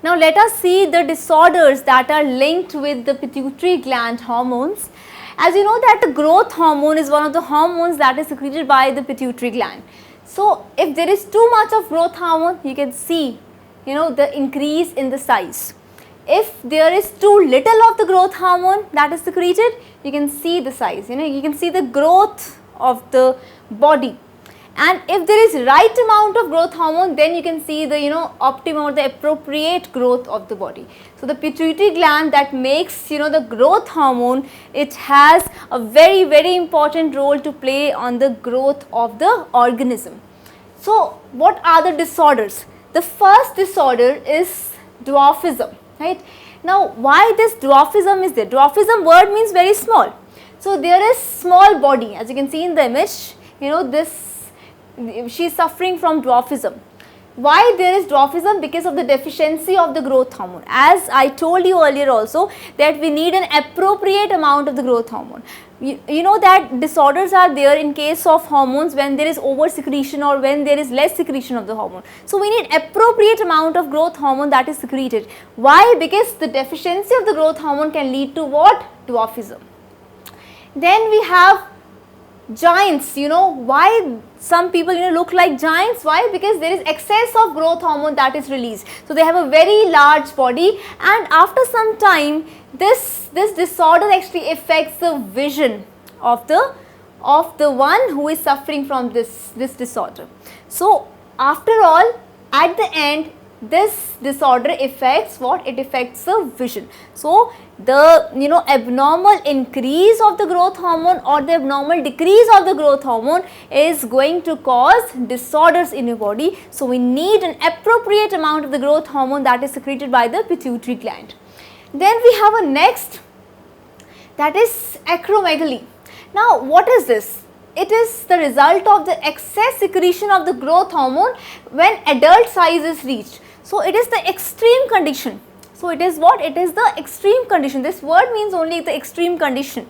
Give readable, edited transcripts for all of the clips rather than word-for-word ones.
Now let us see the disorders that are linked with the pituitary gland hormones. As you know that the growth hormone is one of the hormones that is secreted by the pituitary gland. So if there is too much of growth hormone, you can see, the increase in the size. If there is too little of the growth hormone that is secreted, you can see the size, you can see the growth of the body. And if there is right amount of growth hormone, then you can see the optimum or the appropriate growth of the body. So the pituitary gland that makes the growth hormone, it has a very, very important role to play on the growth of the organism. So what are the disorders? The first disorder is dwarfism, right? Now why this dwarfism is there? Dwarfism word means very small. So there is small body, as you can see in the image, she is suffering from dwarfism. Why there is dwarfism? Because of the deficiency of the growth hormone. As I told you earlier also that we need an appropriate amount of the growth hormone. You know that disorders are there in case of hormones when there is over secretion or when there is less secretion of the hormone. So we need appropriate amount of growth hormone that is secreted. Why? Because the deficiency of the growth hormone can lead to what? Dwarfism. Then we have giants. Why some people look like giants? Why? Because there is excess of growth hormone that is released. So they have a very large body, and after some time this disorder actually affects the vision of the one who is suffering from this disorder. So after all, at the end, this disorder affects what? It affects the vision. So the abnormal increase of the growth hormone or the abnormal decrease of the growth hormone is going to cause disorders in your body. So we need an appropriate amount of the growth hormone that is secreted by the pituitary gland. Then we have a next, that is acromegaly. Now what is this? It is the result of the excess secretion of the growth hormone when adult size is reached. So it is the extreme condition. So it is what? It is the extreme condition. This word means only the extreme condition.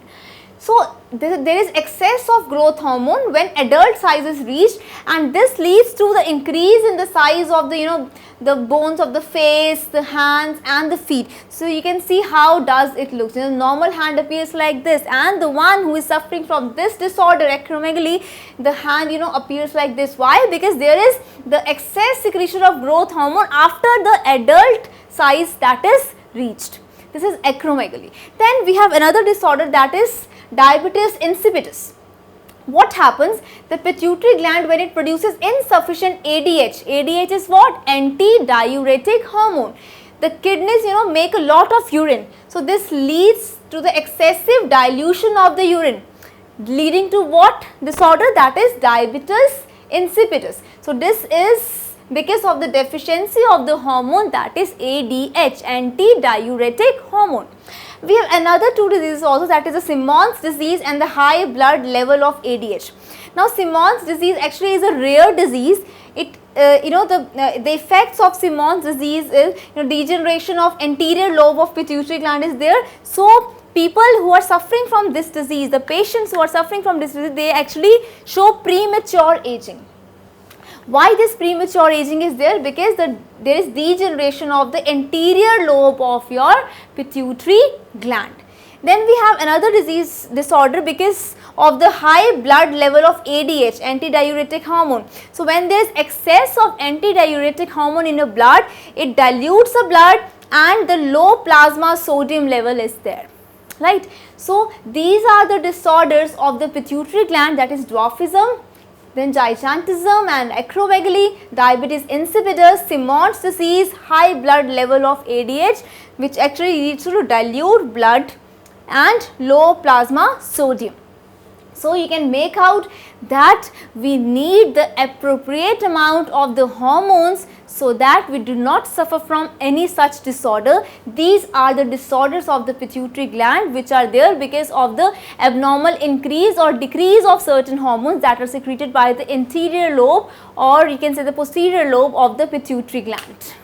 So there is excess of growth hormone when adult size is reached, and this leads to the increase in the size of the the bones of the face, the hands and the feet. So you can see how does it look. Normal hand appears like this, and the one who is suffering from this disorder, acromegaly, the hand appears like this. Why? Because there is the excess secretion of growth hormone after the adult size that is reached. This is acromegaly. Then we have another disorder, that is diabetes insipidus. What happens? The pituitary gland, when it produces insufficient ADH, ADH is what? Anti-diuretic hormone. The kidneys make a lot of urine. So this leads to the excessive dilution of the urine, leading to what disorder? That is diabetes insipidus. So this is because of the deficiency of the hormone, that is ADH, anti-diuretic hormone. We have another two diseases also, that is the Simmons disease and the high blood level of ADH. Now Simmons disease actually is a rare disease. It the effects of Simmons disease is degeneration of anterior lobe of pituitary gland is there. So people who are suffering from this disease, the patients who are suffering from this disease, they actually show premature aging. Why this premature aging is there? Because there is degeneration of the anterior lobe of your pituitary gland. Then we have another disorder because of the high blood level of ADH, anti-diuretic hormone. So when there is excess of anti-diuretic hormone in your blood, it dilutes the blood and the low plasma sodium level is there, right? So these are the disorders of the pituitary gland, that is dwarfism, then gigantism and acromegaly, diabetes insipidus, Simmons disease, high blood level of ADH, which actually leads to dilute blood and low plasma sodium. So you can make out that we need the appropriate amount of the hormones so that we do not suffer from any such disorder. These are the disorders of the pituitary gland which are there because of the abnormal increase or decrease of certain hormones that are secreted by the anterior lobe, or you can say the posterior lobe of the pituitary gland.